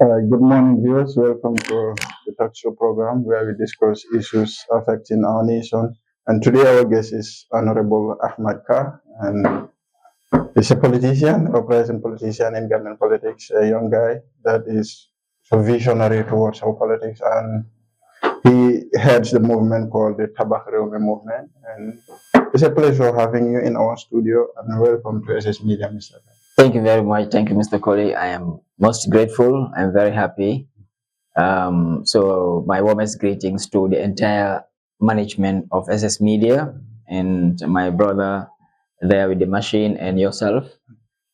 Good morning, viewers. Welcome to the talk show program where we discuss issues affecting our nation. And today, our guest is Honorable Ahmad Kah, and he's a politician, a present politician in Gambian politics, a young guy that is so visionary towards our politics, and he heads the movement called the Tabak Rewme movement. And it's a pleasure having you in our studio, and welcome to SS Media, Mr. Kah. Thank you very much. Thank you, Mr. Colley. I am most grateful. I'm very happy. So my warmest greetings to the entire management of SS Media and my brother there with the machine and yourself.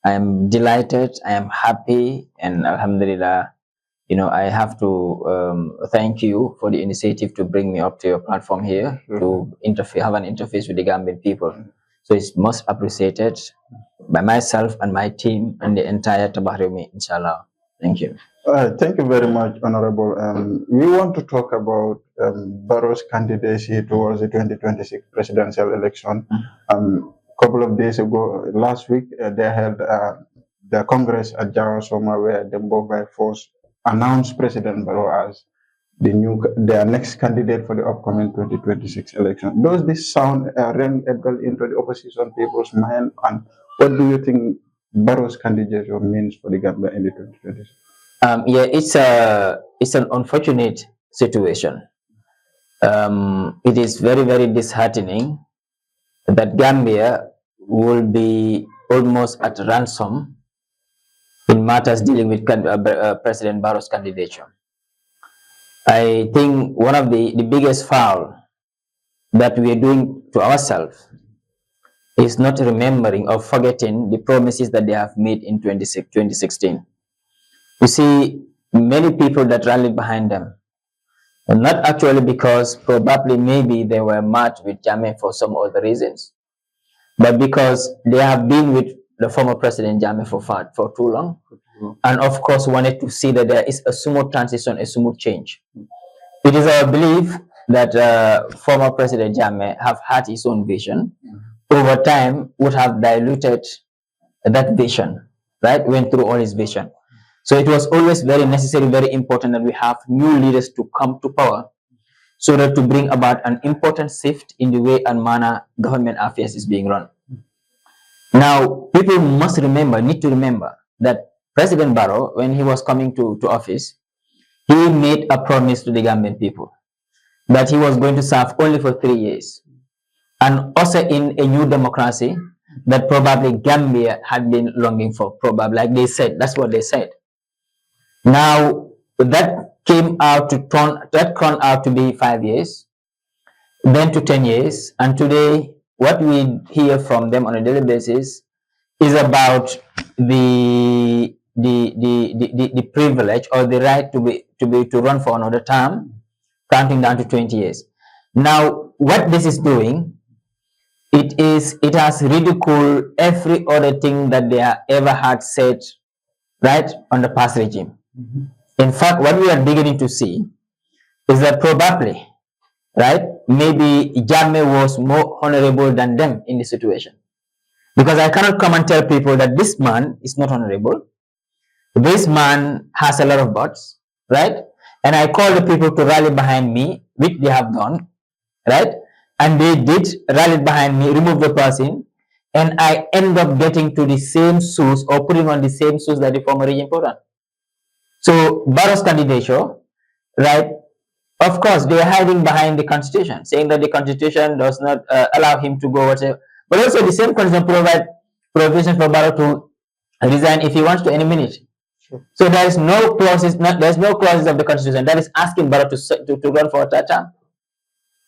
I am delighted. I am happy, and Alhamdulillah, I have to thank you for the initiative to bring me up to your platform here to have an interface with the Gambian people. So it's most appreciated by myself and my team and the entire Tabak Rewme, inshallah. Thank you. Thank you very much, Honorable. We want to talk about Barrow's candidacy towards the 2026 presidential election. A couple of days ago, last week, they held the Congress at Jarasoma, where the Bob by force announced President Barrow as their next candidate for the upcoming 2026 election. Does this sound ring a bell into the opposition people's mind? And what do you think Barrow's candidature means for the Gambia in the 2026? Yeah, it's an unfortunate situation. It is very, very disheartening that Gambia will be almost at ransom in matters dealing with President Barrow's candidature. I think one of the biggest foul that we are doing to ourselves is not remembering or forgetting the promises that they have made in 2016. You see, many people that rallied behind them, and not actually because probably maybe they were mad with Jammeh for some other reasons, but because they have been with the former President Jammeh for too long, and of course wanted to see that there is a smooth transition, a smooth change. It is our belief that former President Jammeh have had his own vision. Over time, would have diluted that vision, right? Went through all his vision. So it was always very necessary, very important that we have new leaders to come to power so that to bring about an important shift in the way and manner government affairs is being run. Now, people need to remember that President Barrow, when he was coming to office, he made a promise to the Gambian people that he was going to serve only for 3 years and also in a new democracy that probably Gambia had been longing for, probably, like they said, that's what they said. Now, that turned out to be 5 years, then to 10 years, and today what we hear from them on a daily basis is about the privilege or the right to run for another term, counting down to 20 years. Now, what this is doing, it has ridiculed every other thing that they ever had said, right, on the past regime. In fact, what we are beginning to see is that probably, right, maybe Jammeh was more honorable than them in this situation. Because I cannot come and tell people that this man is not honorable. This man has a lot of buts, right? And I call the people to rally behind me, which they have done, right? And they did rally behind me, remove the person, and I end up getting to the same shoes or putting on the same shoes that the former regime put on. So Barrow's candidature, right? Of course, they are hiding behind the constitution, saying that the constitution does not allow him to go whatever. But also the same constitution provide provision for Barrow to resign if he wants to any minute. Sure. So there is no clauses, there's no clauses of the constitution that is asking Barrow to run for a third term.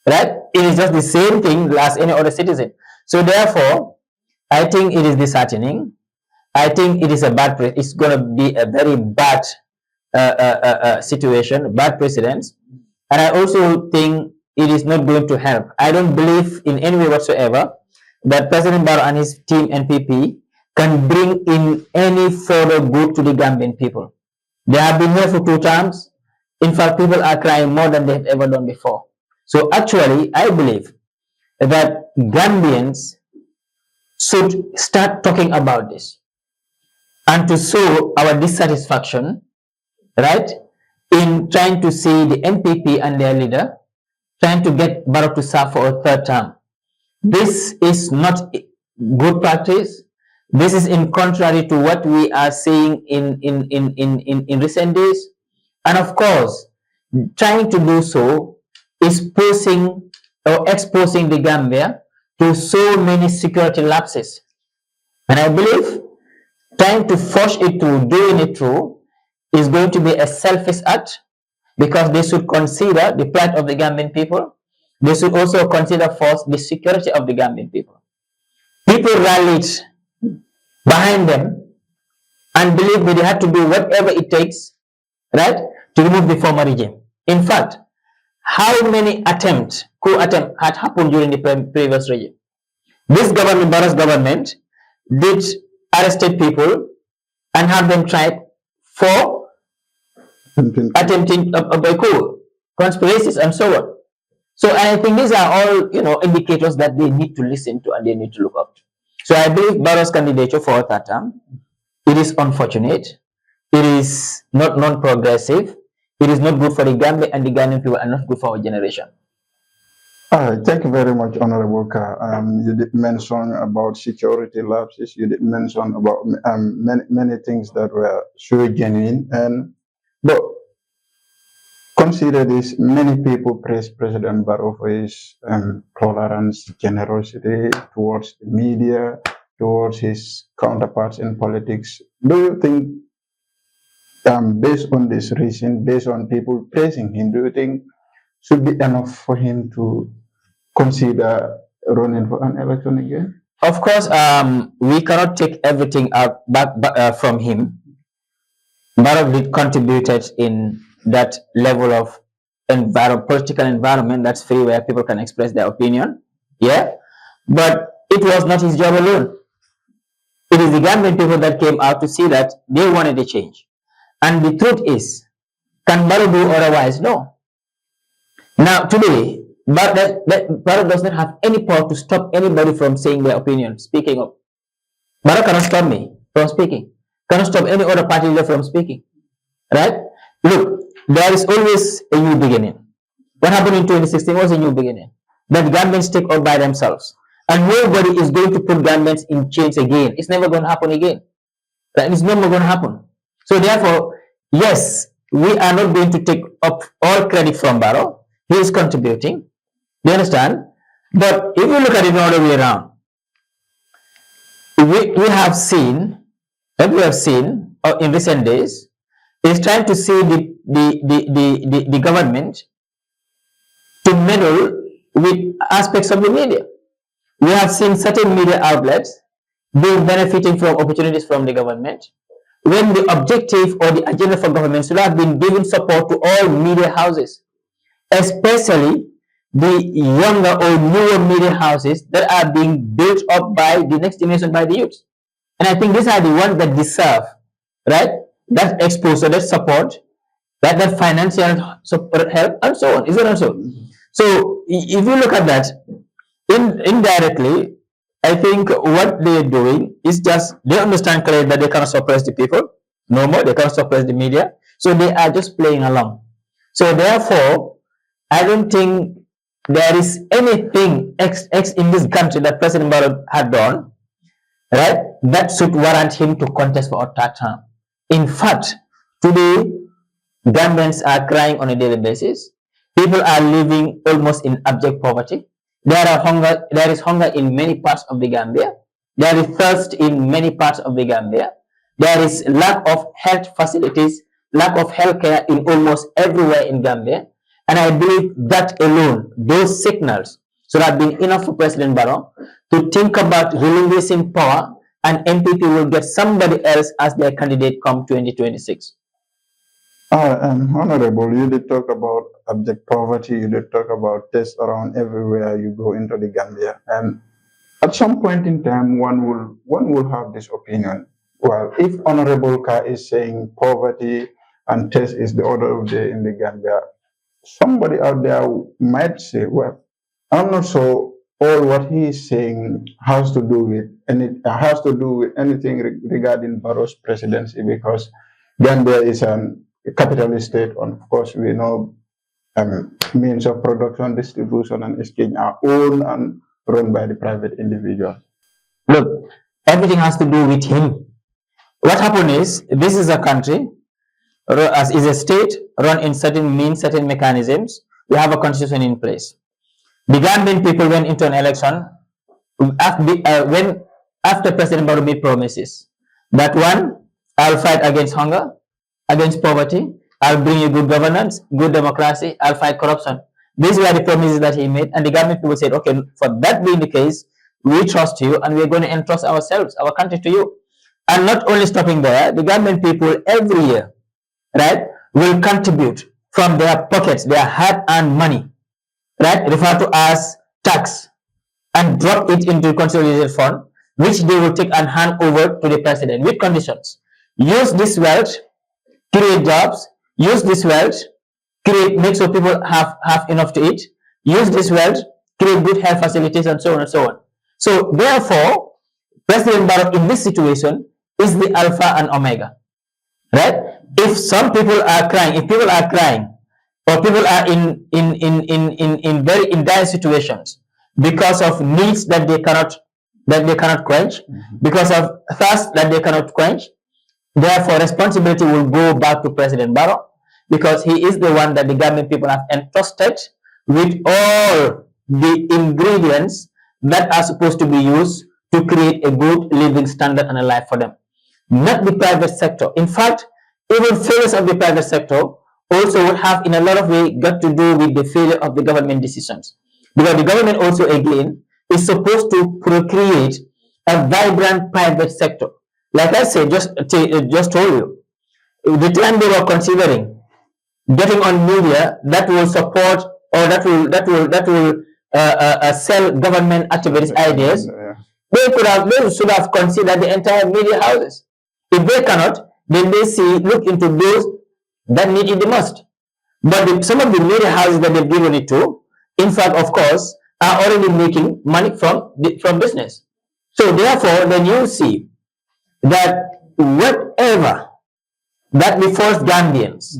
Right? It is just the same thing as any other citizen. So therefore, I think it is disheartening. I think it is it's going to be a very bad situation, bad precedence. And I also think it is not going to help. I don't believe in any way whatsoever that President Barrow and his team NPP can bring in any further good to the Gambian people. They have been here for 2 terms. In fact, people are crying more than they have ever done before. So actually, I believe that Gambians should start talking about this and to show our dissatisfaction right, in trying to see the MPP and their leader trying to get Barrow to serve for a third term. This is not good practice. This is in contrary to what we are seeing in recent days. And of course, trying to do so is posing or exposing the Gambia to so many security lapses. And I believe trying to force it through, doing it through, is going to be a selfish act, because they should consider the plight of the Gambian people. They should also consider first the security of the Gambian people. People rallied behind them and believed that they had to do whatever it takes, right, to remove the former regime. In fact, how many coup attempts had happened during the previous regime? This government, Barrow's government, did arrested people and have them tried for attempting a coup, conspiracies, and so on. So I think these are all, indicators that they need to listen to and they need to look up to. So I believe Barrow's candidature for a third term, it is unfortunate. It is not non-progressive. It is not good for the Gambia, and the Gambian people are not good for our generation. All right, thank you very much, Honorable Kah. You did mention about security lapses. You did mention about many things that were so genuine. But consider this: many people praise President Barrow for his tolerance, generosity towards the media, towards his counterparts in politics. Do you think, based on this reason, based on people praising him, do you think should be enough for him to consider running for an election again? Of course, we cannot take everything back from him. Barrow did contributed in that level of political environment that's free, where people can express their opinion. Yeah, but it was not his job alone. It is the Gambian people that came out to see that they wanted a change. And the truth is, can Barrow do otherwise? No. Now, today, Barrow does not have any power to stop anybody from saying their opinion, speaking up. Barrow cannot stop me from speaking. Cannot stop any other party leader from speaking. Right? Look, there is always a new beginning. What happened in 2016 was a new beginning. That Gambians take up by themselves. And nobody is going to put Gambians in chains again. It's never going to happen again. Right? It's never going to happen. So therefore, yes, we are not going to take up all credit from Barrow. He is contributing. Do you understand? But if you look at it the other way around, we have seen, what we have seen in recent days, is trying to see the government to meddle with aspects of the media. We have seen certain media outlets being benefiting from opportunities from the government, when the objective or the agenda for government should have been giving support to all media houses, especially the younger or newer media houses that are being built up by the next generation, by the youth. And I think these are the ones that deserve, right, that exposure, that support, that financial support, help, and so on. Is it also? So if you look at that, indirectly, I think what they're doing is just, they understand clearly that they cannot suppress the people no more. They cannot suppress the media. So they are just playing along. So therefore, I don't think there is anything in this country that President Barrow had done, right, that should warrant him to contest for a third term. In fact, today, Gambians are crying on a daily basis. People are living almost in abject poverty. There is hunger in many parts of the Gambia. There is thirst in many parts of the Gambia. There is lack of health facilities, lack of healthcare in almost everywhere in Gambia. And I believe that alone, those signals should have been enough for President Barrow to think about relinquishing power, and MPP will get somebody else as their candidate come 2026. Honorable, you did talk about abject poverty, you did talk about tests around everywhere you go into the Gambia. And at some point in time, one will have this opinion. Well, if Honorable Kah is saying poverty and test is the order of the day in the Gambia, somebody out there might say, well, I'm not sure all what he is saying has to do with anything regarding Barrow's presidency, because Gambia is an a capitalist state. And of course, we know means of production, distribution, and exchange are owned and run by the private individual. Look, everything has to do with him. What happened is, this is a country, as is a state run in certain means, certain mechanisms. We have a constitution in place. The Gambian people went into an election after President Barrow made promises that one, I'll fight against hunger, against poverty, I'll bring you good governance, good democracy, I'll fight corruption. These were the promises that he made, and the Gambian people said, okay, for that being the case, we trust you and we're going to entrust ourselves, our country to you. And not only stopping there, the Gambian people every year, right, will contribute from their pockets, their hard-earned money, right, referred to as tax, and drop it into the consolidated fund, which they will take and hand over to the president with conditions. Use this wealth, create jobs, use this wealth, make sure people have enough to eat, use this wealth, create good health facilities, and so on and so on. So therefore, President Barrow in this situation is the alpha and omega, right? If some people are crying, if people are crying, or people are in very dire situations because of needs that they cannot quench, because of thirst that they cannot quench, therefore responsibility will go back to President Barrow, because he is the one that the Gambian people have entrusted with all the ingredients that are supposed to be used to create a good living standard and a life for them, not the private sector. In fact, even failures of the private sector also would have in a lot of ways got to do with the failure of the government decisions, because the government also again is supposed to procreate a vibrant private sector. Like I said, just told you, the time they were considering getting on media that will support or that will sell government activist ideas, they should have considered the entire media houses. If they cannot, then they look into those that need it the most. But some of the media houses that they've given it to, in fact, of course, are already making money from business. So therefore, then you see that whatever that befalls Gambians,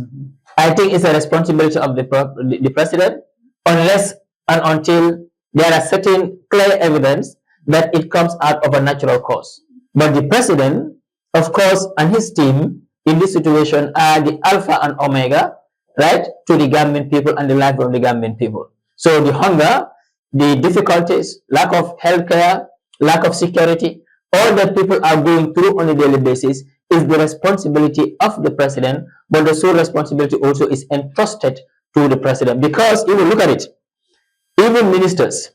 I think it's a responsibility of the president, unless and until there are certain clear evidence that it comes out of a natural cause. But the president, of course, and his team in this situation are the alpha and omega, right, to the Gambian people and the life of the Gambian people. So the hunger, the difficulties, lack of healthcare, lack of security, all that people are going through on a daily basis is the responsibility of the president, but the sole responsibility also is entrusted to the president. Because even look at it, even ministers,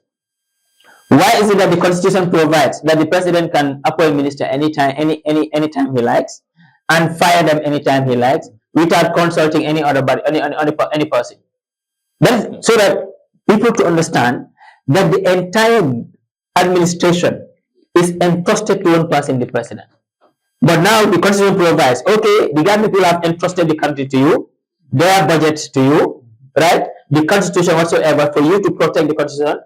why is it that the constitution provides that the president can appoint minister anytime he likes and fire them anytime he likes without consulting any other body, any person? That is so that people to understand that the entire administration is entrusted to one person, the president. But now the constitution provides, okay, the Gambian people have entrusted the country to you, their budget to you, right? The constitution whatsoever for you to protect the constitution.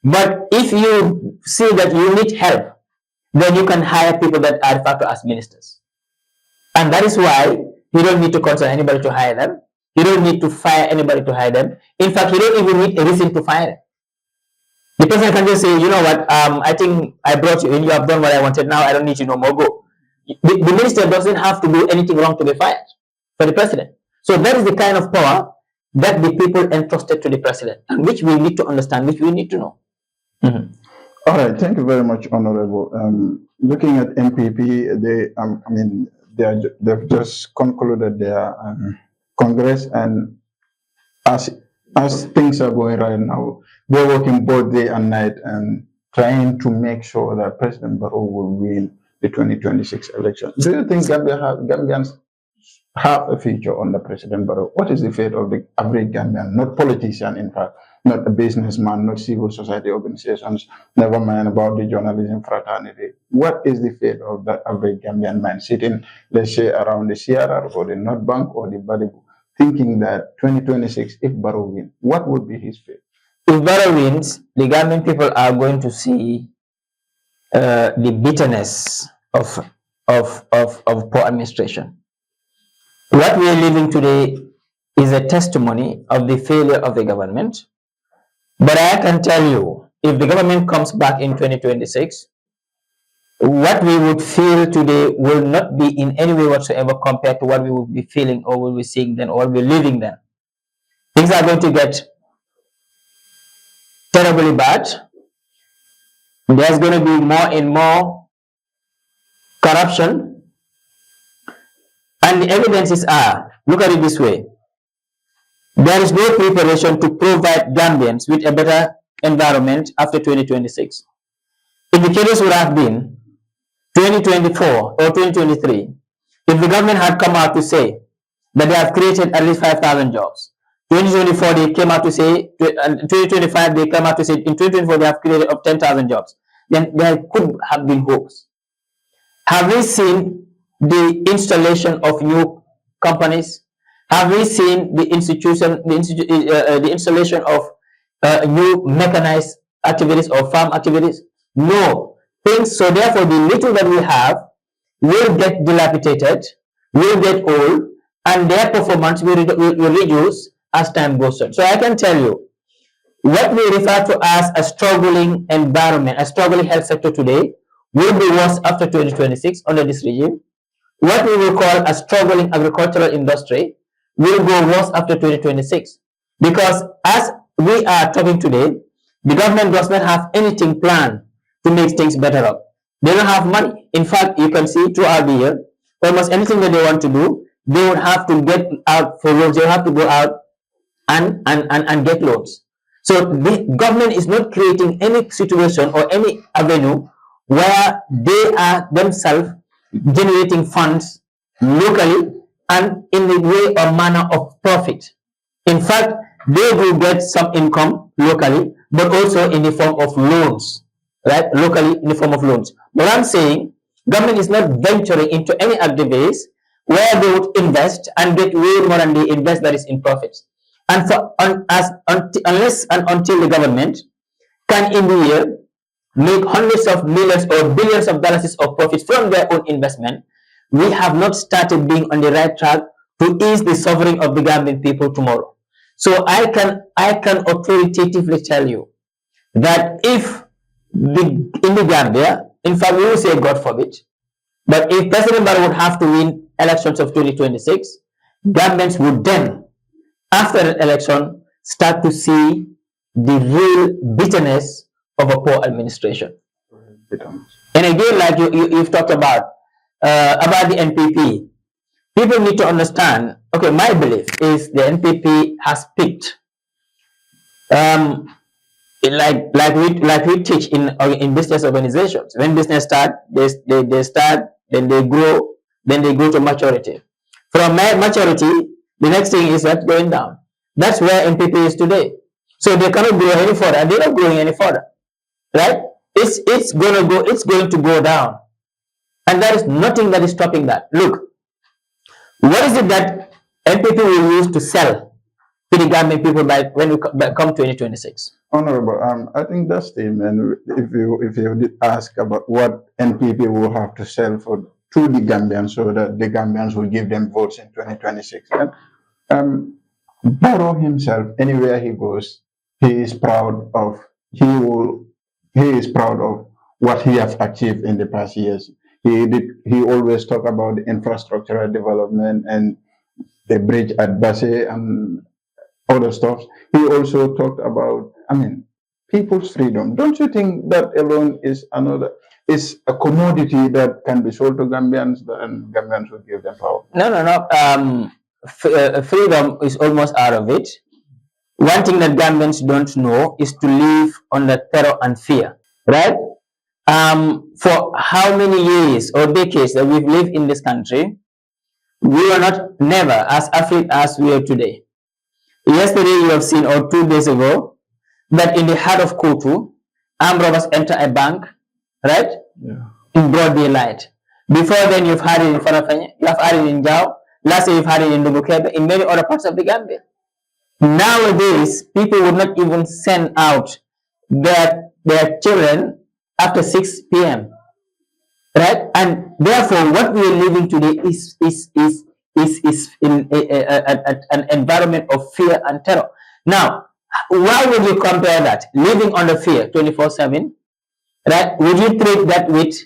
But if you see that you need help, then you can hire people that are referred to as ministers. And that is why you don't need to consult anybody to hire them. You don't need to fire anybody to hire them. In fact, you don't even need a reason to fire them. The person can just say, you know what, I think I brought you in, you have done what I wanted, now I don't need you no more, go. The minister doesn't have to do anything wrong to be fired for the president. So that is the kind of power that the people entrusted to the president, and which we need to understand, which we need to know. All right, thank you very much, Honorable. Looking at MPP, they've just concluded their Congress, and as things are going right now, they're working both day and night and trying to make sure that President Barrow will win the 2026 election. Do you think Gambians have a future under President Barrow? What is the fate of the average Gambian, not politician, in fact, not a businessman, not civil society organizations, never mind about the journalism fraternity? What is the fate of that average Gambian man sitting, let's say, around the CRR or the North Bank or the Badibu, thinking that 2026, if Barrow wins, what would be his fate? If Barrow wins, the Gambian people are going to see the bitterness of poor administration. What we are living today is a testimony of the failure of the government. But I can tell you, if the government comes back in 2026, what we would feel today will not be in any way whatsoever compared to what we will be feeling or will be seeing then or will be living then. Things are going to get terribly bad. There's going to be more and more corruption. And the evidences are, look at it this way. There is no preparation to provide Gambians with a better environment after 2026. Indicators would have been 2024 or 2023, if the government had come out to say that they have created at least 5,000 jobs, 2024 they came out to say, 2025 they came out to say, in 2024 they have created up 10,000 jobs, then there could have been hopes. Have we seen the installation of new companies? Have we seen the installation of new mechanized activities or farm activities? No. Things, so therefore the little that we have will get dilapidated, will get old, and their performance will reduce as time goes on. So I can tell you, what we refer to as a struggling environment, a struggling health sector today, will be worse after 2026 under this regime. What we will call a struggling agricultural industry will go worse after 2026. Because as we are talking today, the government does not have anything planned to make things better up. They don't have money. In fact, you can see throughout the year, almost anything that they want to do, they would have to get out for loans. They will have to go out and get loans. So the government is not creating any situation or any avenue where they are themselves generating funds locally and in the way or manner of profit. In fact, they will get some income locally, but also in the form of loans, right? Locally in the form of loans. But I'm saying government is not venturing into any activities where they would invest and get way more than they invest that is in profits. And for unless and until the government can in the year make hundreds of millions or billions of dollars of profits from their own investment, we have not started being on the right track to ease the suffering of the Gambian people tomorrow. So I can authoritatively tell you that if in the Gambia, in fact we will say God forbid, but if President Barrow would have to win elections of 2026, Gambians would then, after the election, start to see the real bitterness of a poor administration. And again, like you've talked about the NPP, people need to understand. Okay, my belief is the NPP has picked, like we teach in business organizations. When business start, they start, then they grow, then they go to maturity. From maturity, the next thing is that going down. That's where NPP is today. So they cannot grow any further, and they're not growing any further, right? It's going to go down, and there is nothing that is stopping that. Look, what is it that NPP will use to sell to the Gambian people by when we come 2026? Honorable, I think that statement, if you did ask about what NPP will have to sell to the Gambians so that the Gambians will give them votes in 2026. And Barrow himself, anywhere he goes, he is proud of what he has achieved in the past years. He always talk about the infrastructural development and the bridge at Basse and other stuff. He also talked about, people's freedom. Don't you think that alone is a commodity that can be sold to Gambians and Gambians will give them power? No. Freedom is almost out of it. One thing that Gambians don't know is to live under terror and fear, right? For how many years or decades that we've lived in this country, we are never as afraid as we are today. Yesterday you have seen, or 2 days ago, that in the heart of Kotu, armed robbers enter a bank, right? Yeah. In broad daylight. Before then, you've had it in Farafanya, you have had it in Jao, last year you've had it in Lubukebe, in many other parts of the Gambia. Nowadays, people would not even send out their children after 6 p.m. Right? And therefore, what we are living today is is in an environment of fear and terror. Now, why would you compare that? Living under fear 24/7, right? Would you treat that with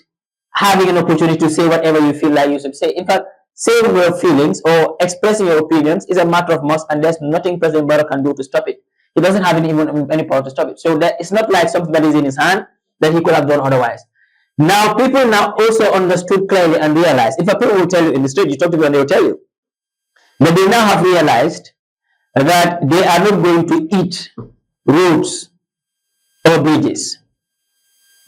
having an opportunity to say whatever you feel like you should say? In fact, saying your feelings or expressing your opinions is a matter of must, and there's nothing President Barrow can do to stop it. He doesn't have any power to stop it. So that it's not like something that is in his hand that he could have done otherwise. Now, people now also understood clearly and realized. In fact, people will tell you in the street, you talk to people and they will tell you that they now have realized that they are not going to eat roads or bridges.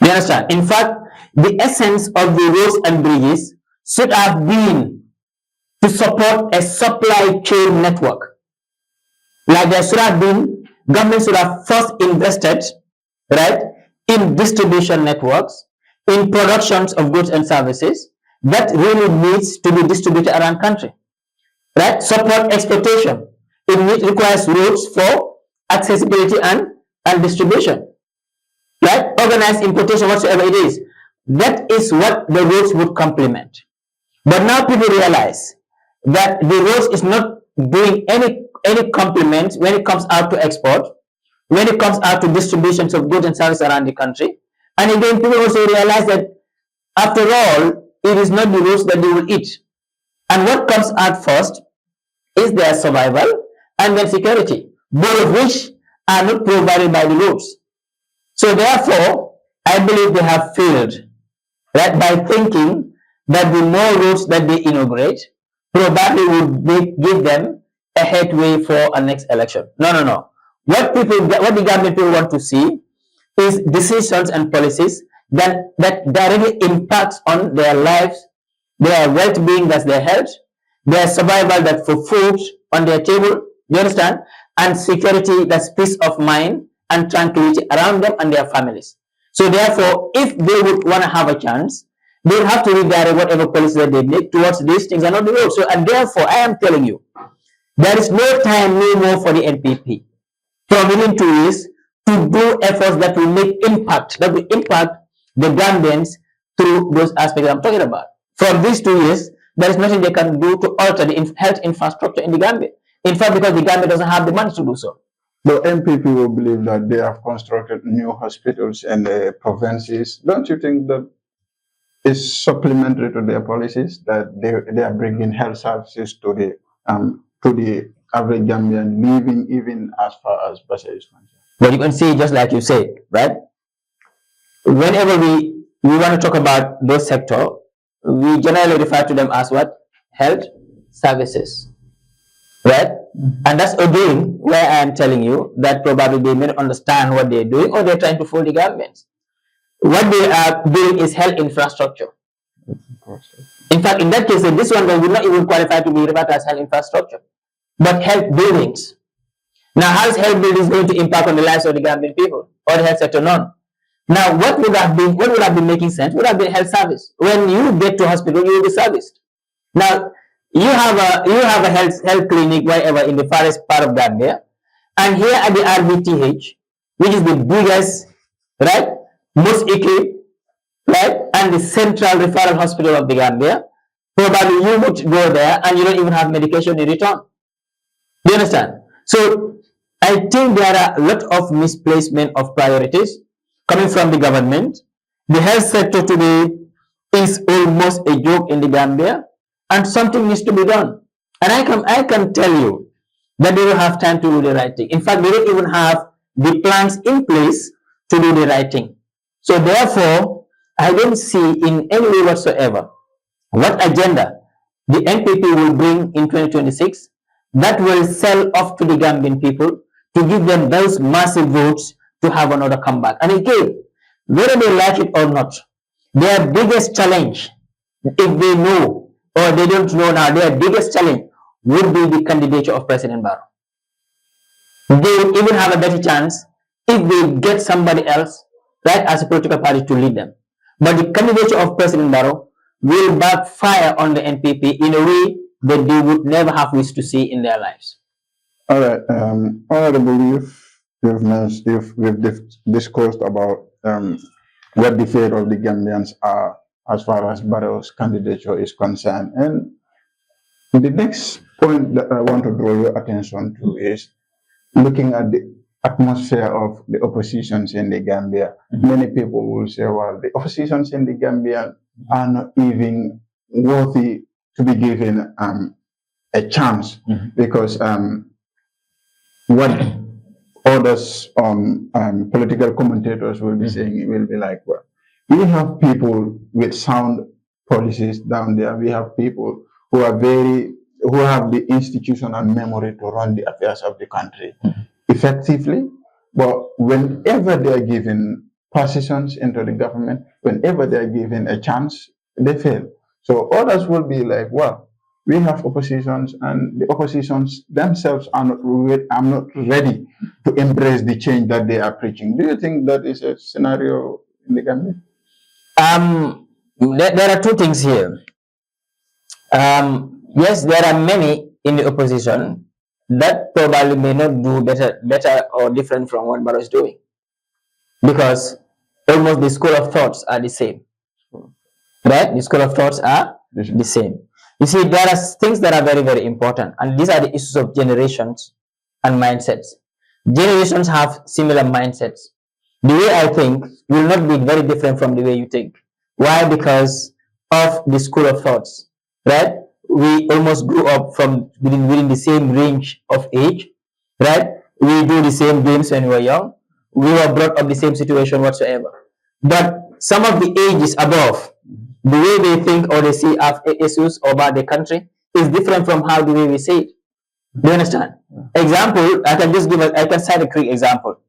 You understand? In fact, the essence of the roads and bridges should have been to support a supply chain network. Like there should have been, government should have first invested, right, in distribution networks, in productions of goods and services that really needs to be distributed around country, right? Support exportation. It requires roads for accessibility and distribution, right? Organized importation, whatsoever it is. That is what the roads would complement. But now people realize that the roads is not doing any complement when it comes out to export, when it comes out to distributions of goods and services around the country. And again, people also realize that after all, it is not the roads that they will eat. And what comes out first is their survival and their security, both of which are not provided by the roads. So therefore, I believe they have failed, right, by thinking that the more roads that they inaugurate probably would give them a headway for a next election. No. What the government people want to see is decisions and policies that directly impacts on their lives, their well-being, that's their health, their survival, that for food on their table, you understand, and security, that's peace of mind and tranquility around them and their families. So therefore, if they would want to have a chance, they will have to redirect whatever policy that they make towards these things and not the road. So, and therefore, I am telling you, there is no time no more for the NPP from within 2 years to do efforts that will make impact, that will impact the Gambians through those aspects I'm talking about. From these 2 years, there is nothing they can do to alter the health infrastructure in the Gambia. In fact, because the Gambia doesn't have the money to do so. The MPP will believe that they have constructed new hospitals in the provinces. Don't you think that is supplementary to their policies, that they are bringing health services to the average Gambian living even as far as Basel is concerned? But you can see, just like you say, right? Whenever we want to talk about those sectors, we generally refer to them as what? Health services, right? And that's again where I am telling you that probably they may not understand what they're doing, or they're trying to fool the governments. What they are doing is health infrastructure. In fact, in that case, this one will not even qualify to be referred as health infrastructure, but health buildings. Now, how is health buildings going to impact on the lives of the Gambian people or the health sector? None. Now, what would have been making sense would have been health service. When you get to hospital, you will be serviced. Now, you have a health clinic wherever in the farthest part of Gambia, and here at the RVTH, which is the biggest, right, most equipped, right, and the central referral hospital of the Gambia, probably you would go there and you don't even have medication in return. Do you understand? So I think there are a lot of misplacement of priorities coming from the government. The health sector today is almost a joke in the Gambia, and something needs to be done. And I can tell you that they don't have time to do the right thing. In fact, they don't even have the plans in place to do the right thing. So therefore, I don't see in any way whatsoever what agenda the NPP will bring in 2026 that will sell off to the Gambian people to give them those massive votes to have another comeback. And again, whether they like it or not, their biggest challenge, if they know or they don't know now, their biggest challenge would be the candidature of President Barrow. They will even have a better chance if they get somebody else, right, as a political party to lead them. But the candidature of President Barrow will backfire on the NPP in a way that they would never have wished to see in their lives. All right, Honorable, we've discussed about what the fate of the Gambians are as far as Barrow's candidature is concerned, and The next point that I want to draw your attention to is looking at the atmosphere of the oppositions in the Gambia. Many people will say, well, the oppositions in the Gambia are not even worthy to be given a chance because what others political commentators will be saying, it will be like, well, we have people with sound policies down there. We have people who are who have the institutional memory to run the affairs of the country effectively. But whenever they are given positions into the government, whenever they are given a chance, they fail. So others will be like, well, we have oppositions, and the oppositions themselves are not ready to embrace the change that they are preaching. Do you think that is a scenario in the Gambia? There are two things here. Yes, there are many in the opposition that probably may not do better or different from what Barrow is doing, because almost the school of thoughts are the same, right? The school of thoughts are the same. You see, there are things that are very, very important, and these are the issues of generations and mindsets. Generations have similar mindsets. The way I think will not be very different from the way you think. Why? Because of the school of thoughts, right? We almost grew up from within the same range of age, right? We do the same games when we were young. We were brought up the same situation whatsoever. But some of the ages above, the way they think or they see issues about the country is different from how the way we see it. Do you understand? Example, I can cite a quick example.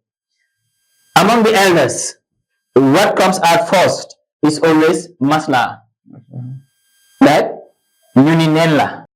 Among the elders, what comes out first is always masla, right? Yuninella.